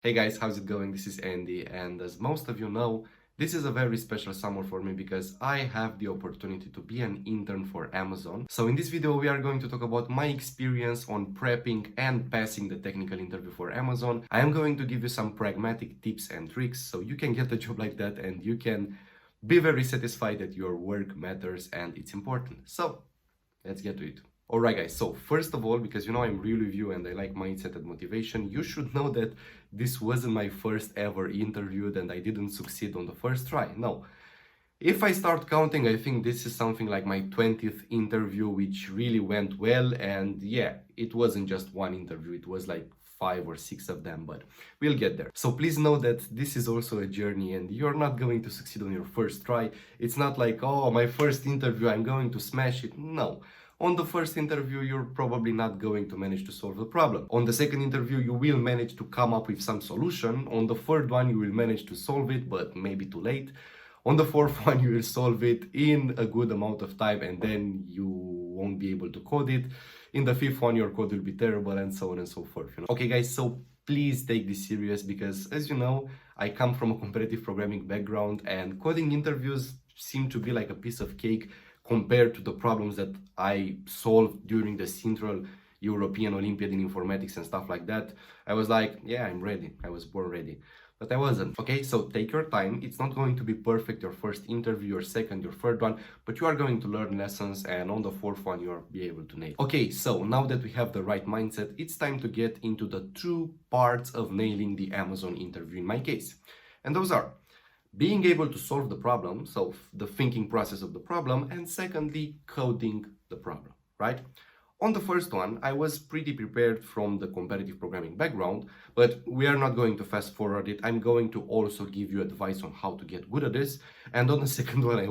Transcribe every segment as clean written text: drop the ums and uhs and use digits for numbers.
Hey guys, how's it going? This is Andy, and as most of you know, this is a very special summer for me because I have the opportunity to be an intern for Amazon. So in this video, we are going to talk about my experience on prepping and passing the technical interview for Amazon. I am going to give you some pragmatic tips and tricks so you can get a job like that and you can be very satisfied that your work matters and it's important. So let's get to it. Alright guys, so first of all, because you know I'm real with you and I like mindset and motivation, you should know that this wasn't my first ever interview and I didn't succeed on the first try. No. If I start counting, I think this is something like my 20th interview, which really went well. And yeah, it wasn't just one interview, it was like 5 or 6 of them, but we'll get there. So please know that this is also a journey and you're not going to succeed on your first try. It's not like, oh, my first interview, I'm going to smash it. No. On the first interview, you're probably not going to manage to solve the problem. On the second interview, you will manage to come up with some solution. On the third one, you will manage to solve it, but maybe too late. On the fourth one, you will solve it in a good amount of time and then you won't be able to code it. In the fifth one, your code will be terrible and so on and so forth. Okay, guys, so please take this serious because, as you know, I come from a competitive programming background and coding interviews seem to be like a piece of cake compared to the problems that I solved during the Central European Olympiad in informatics and stuff like that. I was like, yeah, I'm ready. I was born ready. But I wasn't. Okay, so take your time. It's not going to be perfect your first interview, your second, your third one, but you are going to learn lessons and on the fourth one you'll be able to nail. Okay, so now that we have the right mindset, it's time to get into the two parts of nailing the Amazon interview in my case. And those are being able to solve the problem, so the thinking process of the problem, and secondly, coding the problem, right? On the first one, I was pretty prepared from the competitive programming background, but we are not going to fast forward it. I'm going to also give you advice on how to get good at this. And on the second one, I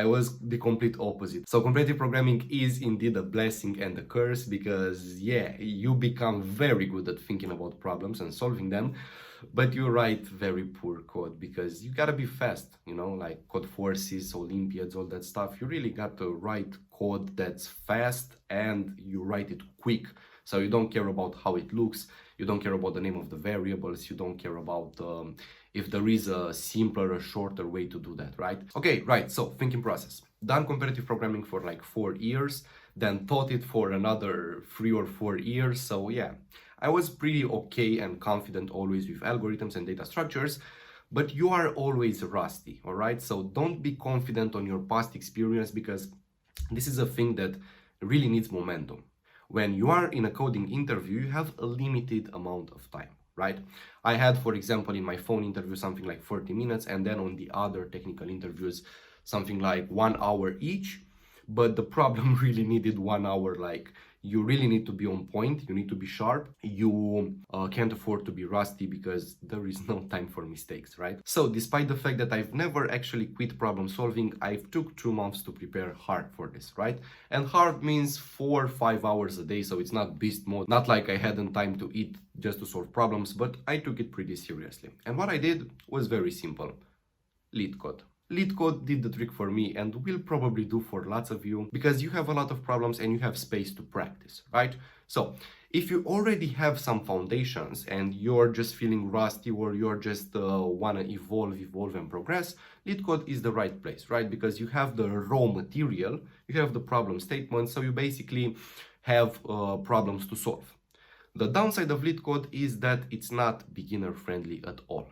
was the complete opposite. So competitive programming is indeed a blessing and a curse because yeah, you become very good at thinking about problems and solving them, but you write very poor code because you gotta be fast, you know, like code forces, Olympiads, all that stuff. You really got to write code that's fast and you write it quick. So you don't care about how it looks, you don't care about the name of the variables, you don't care about if there is a simpler or shorter way to do that, right? Okay, right, so thinking process. Done competitive programming for like 4 years, then taught it for another 3 or 4 years, so yeah. I was pretty okay and confident always with algorithms and data structures, but you are always rusty, all right? So don't be confident on your past experience because this is a thing that really needs momentum. When you are in a coding interview, you have a limited amount of time, right? I had, for example, in my phone interview, something like 30 minutes, and then on the other technical interviews, something like 1 hour each. But the problem really needed 1 hour. Like, you really need to be on point, you need to be sharp, you can't afford to be rusty because there is no time for mistakes, right? So despite the fact that I've never actually quit problem solving, I've took 2 months to prepare hard for this, right? And hard means 4 or 5 hours a day, so it's not beast mode, not like I hadn't time to eat just to solve problems, but I took it pretty seriously. And what I did was very simple: lead code. Lead code did the trick for me and will probably do for lots of you because you have a lot of problems and you have space to practice, right? So if you already have some foundations and you're just feeling rusty or you're just wanna evolve and progress, lead code is the right place, right? Because you have the raw material, you have the problem statement, so you basically have problems to solve. The downside of lead code is that it's not beginner friendly at all.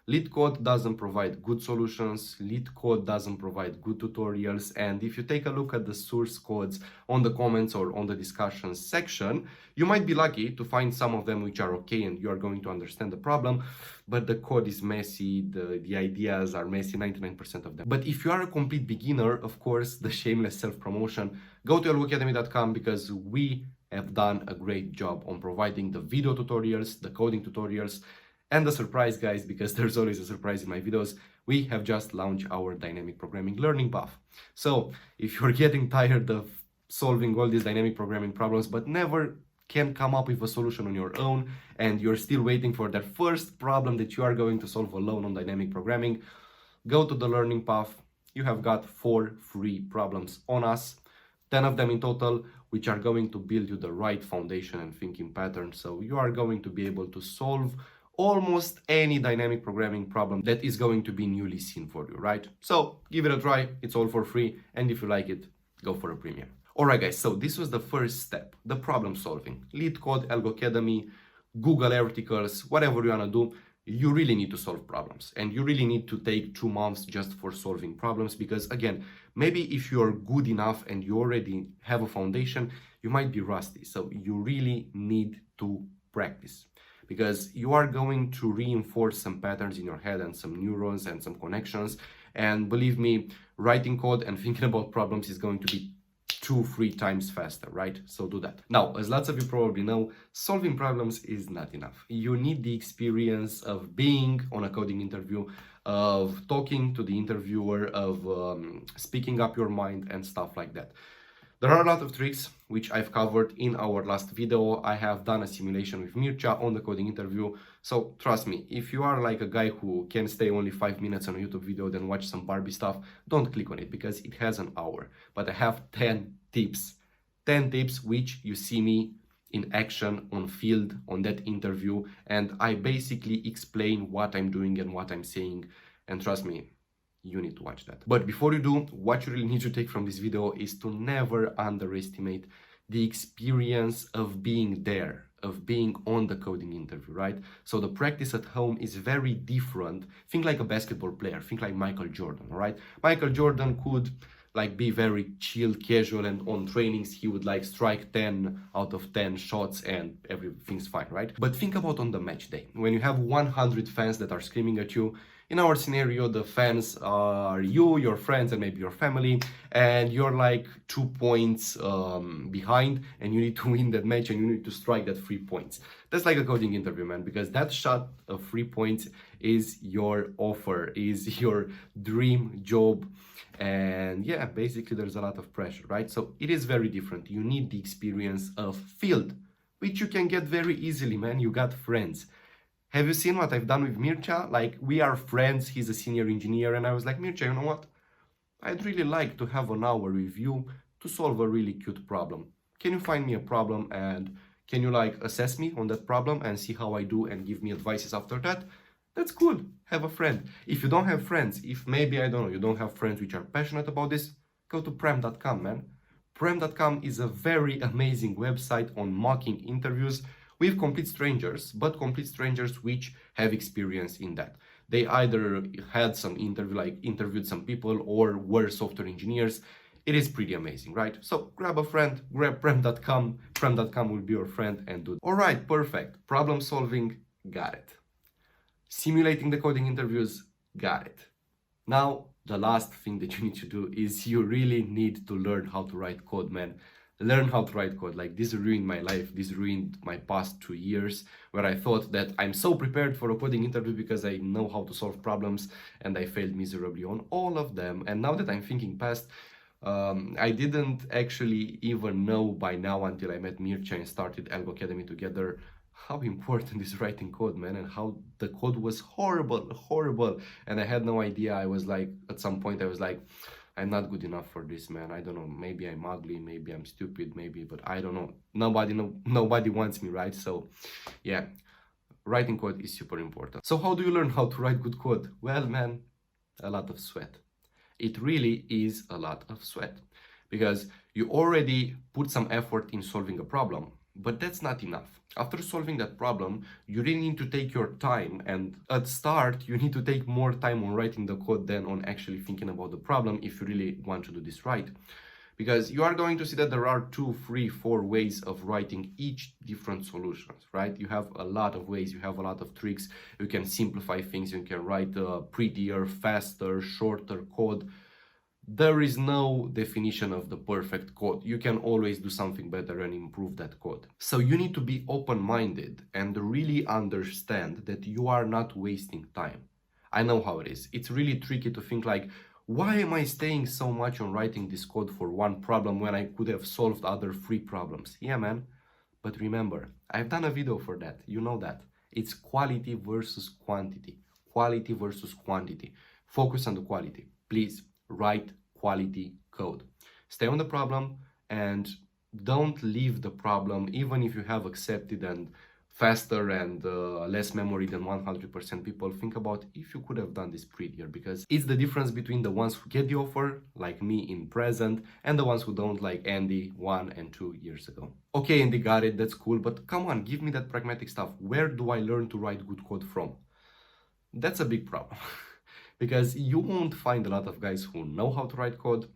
Lead code doesn't provide good solutions, lead code doesn't provide good tutorials, and if you take a look at the source codes on the comments or on the discussions section, you might be lucky to find some of them which are okay and you are going to understand the problem, but the code is messy, the ideas are messy, 99% of them. But if you are a complete beginner, of course, the shameless self-promotion, go to AlgoCademy.com because we have done a great job on providing the video tutorials, the coding tutorials, and the surprise, guys, because there's always a surprise in my videos, we have just launched our dynamic programming learning path. So if you're getting tired of solving all these dynamic programming problems, but never can come up with a solution on your own, and you're still waiting for that first problem that you are going to solve alone on dynamic programming, go to the learning path. You have got 4 free problems on us, 10 of them in total, which are going to build you the right foundation and thinking pattern. So you are going to be able to solve almost any dynamic programming problem that is going to be newly seen for you, right? So give it a try, it's all for free, and if you like it, go for a premium. Alright guys, so this was the first step, the problem solving. Lead code, AlgoCademy, Google articles, whatever you wanna do, you really need to solve problems. And you really need to take 2 months just for solving problems because again, maybe if you're good enough and you already have a foundation, you might be rusty. So you really need to practice because you are going to reinforce some patterns in your head and some neurons and some connections. And believe me, writing code and thinking about problems is going to be 2-3 times faster, right? So do that. Now, as lots of you probably know, solving problems is not enough. You need the experience of being on a coding interview, of talking to the interviewer, of speaking up your mind and stuff like that. There are a lot of tricks which I've covered in our last video. I have done a simulation with Mircea on the coding interview. So trust me, if you are like a guy who can stay only 5 minutes on a YouTube video then watch some Barbie stuff, don't click on it because it has an hour. But I have 10 tips. 10 tips which you see me in action on field on that interview, and I basically explain what I'm doing and what I'm saying, and trust me, you need to watch that. But before you do, what you really need to take from this video is to never underestimate the experience of being there, of being on the coding interview, right? So the practice at home is very different. Think like a basketball player, think like Michael Jordan, all right? Michael Jordan could like be very chill, casual, and on trainings he would like strike 10 out of 10 shots and everything's fine, right? But think about on the match day, when you have 100 fans that are screaming at you. In our scenario, the fans are you, your friends, and maybe your family, and you're like 2 points behind, and you need to win that match, and you need to strike that 3 points. That's like a coding interview, man, because that shot of 3 points is your offer, is your dream job, and yeah, basically there's a lot of pressure, right? So it is very different. You need the experience of field, which you can get very easily, man. You got friends. Have you seen what I've done with Mircea? Like, we are friends, he's a senior engineer, and I was like, Mircea, you know what? I'd really like to have an hour with you to solve a really cute problem. Can you find me a problem and can you like assess me on that problem and see how I do and give me advices after that? That's cool. Have a friend. If you don't have friends, if maybe, I don't know, you don't have friends which are passionate about this, go to prem.com, man. Prem.com is a very amazing website on mocking interviews with complete strangers, but complete strangers which have experience in that. They either had some interview, like interviewed some people, or were software engineers. It is pretty amazing, right? So grab a friend, grab prem.com, prem.com will be your friend and do. All right, perfect. Problem solving, got it. Simulating the coding interviews, got it. Now, the last thing that you need to do is you really need to learn how to write code, man. Learn how to write code. Like, this ruined my life. This ruined my past 2 years where I thought that I'm so prepared for a coding interview because I know how to solve problems, and I failed miserably on all of them. And now that I'm thinking past, I didn't actually even know by now until I met Mircea and started AlgoCademy together how important is writing code, man, and how the code was horrible. And I had no idea. I was like, at some point I was like, I'm not good enough for this, man. I don't know. Maybe I'm ugly. Maybe I'm stupid. Maybe, but I don't know. Nobody wants me, right? So, yeah, writing code is super important. So how do you learn how to write good code? Well, man, a lot of sweat. It really is a lot of sweat because you already put some effort in solving a problem, but that's not enough. After solving that problem, you really need to take your time, and at start, you need to take more time on writing the code than on actually thinking about the problem if you really want to do this right. Because you are going to see that there are 2, 3, 4 ways of writing each different solutions, right? You have a lot of ways, you have a lot of tricks, you can simplify things, you can write prettier, faster, shorter code. There is no definition of the perfect code. You can always do something better and improve that code. So you need to be open-minded and really understand that you are not wasting time. I know how it is. It's really tricky to think like, why am I staying so much on writing this code for one problem when I could have solved other 3 problems? Yeah, man. But remember, I've done a video for that. You know that. It's quality versus quantity. Quality versus quantity. Focus on the quality. Please. Write quality code. Stay on the problem and don't leave the problem even if you have accepted and faster and less memory than 100% people, think about if you could have done this prettier, because it's the difference between the ones who get the offer, like me in present, and the ones who don't, like Andy 1 and 2 years ago. Okay, Andy, got it, that's cool, but come on, give me that pragmatic stuff. Where do I learn to write good code from? That's a big problem. Because you won't find a lot of guys who know how to write code.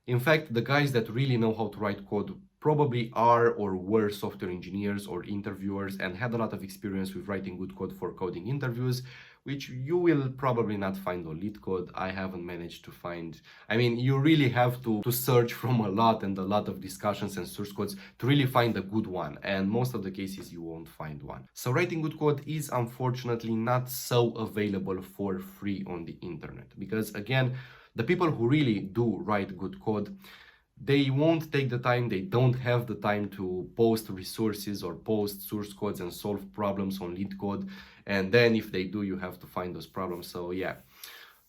In fact, the guys that really know how to write code probably are or were software engineers or interviewers and had a lot of experience with writing good code for coding interviews, which you will probably not find on LeetCode. I haven't managed to find. I mean, you really have to search from a lot and a lot of discussions and source codes to really find a good one. And most of the cases you won't find one. So writing good code is unfortunately not so available for free on the internet. Because again, the people who really do write good code, they won't take the time, they don't have the time to post resources or post source codes and solve problems on LeetCode. And then if they do, you have to find those problems. So yeah,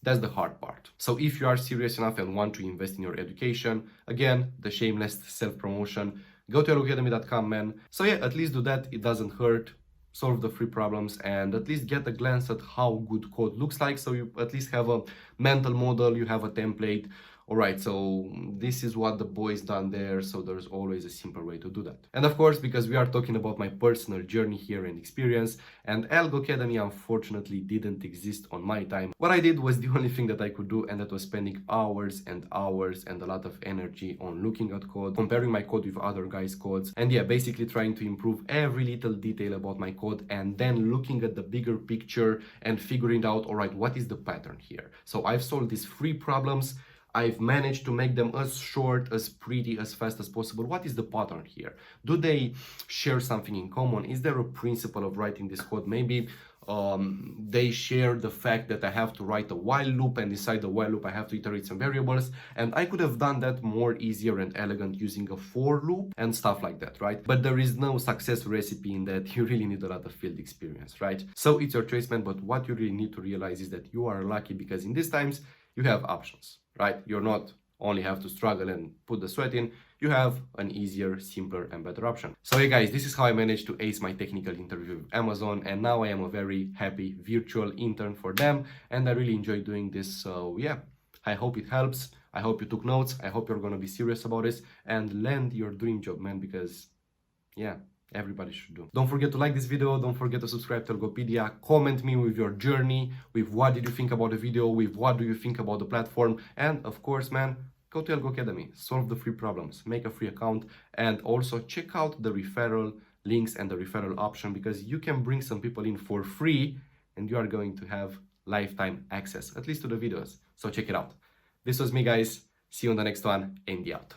that's the hard part. So if you are serious enough and want to invest in your education, again, the shameless self-promotion, go to AlgoCademy.com, man. So yeah, at least do that, it doesn't hurt. Solve the free problems and at least get a glance at how good code looks like, so you at least have a mental model, you have a template. All right, so this is what the boys done there, so there's always a simple way to do that. And of course, because we are talking about my personal journey here and experience, and AlgoCademy unfortunately didn't exist on my time, what I did was the only thing that I could do, and that was spending hours and hours and a lot of energy on looking at code, comparing my code with other guys' codes, and yeah, basically trying to improve every little detail about my code, and then looking at the bigger picture and figuring out, all right, what is the pattern here? So I've solved these three problems. I've managed to make them as short, as pretty, as fast as possible. What is the pattern here? Do they share something in common? Is there a principle of writing this code? Maybe they share the fact that I have to write a while loop, and inside the while loop I have to iterate some variables, and I could have done that more easier and elegant using a for loop and stuff like that, right? But there is no success recipe in that. You really need a lot of field experience, right? So it's your choice, man, but what you really need to realize is that you are lucky, because in these times you have options, right? You're not only have to struggle and put the sweat in, you have an easier, simpler and better option. So hey guys, this is how I managed to ace my technical interview with Amazon, and now I am a very happy virtual intern for them, and I really enjoy doing this. So yeah, I hope it helps. I hope you took notes. I hope you're gonna be serious about this and land your dream job, man, because yeah, everybody should do. Don't forget to like this video, don't forget to subscribe to Algopedia, comment me with your journey, with what did you think about the video, with what do you think about the platform, and of course, man, go to AlgoCademy, solve the free problems, make a free account, and also check out the referral links and the referral option, because you can bring some people in for free and you are going to have lifetime access, at least to the videos. So check it out. This was me, guys. See you on the next one. Andy out.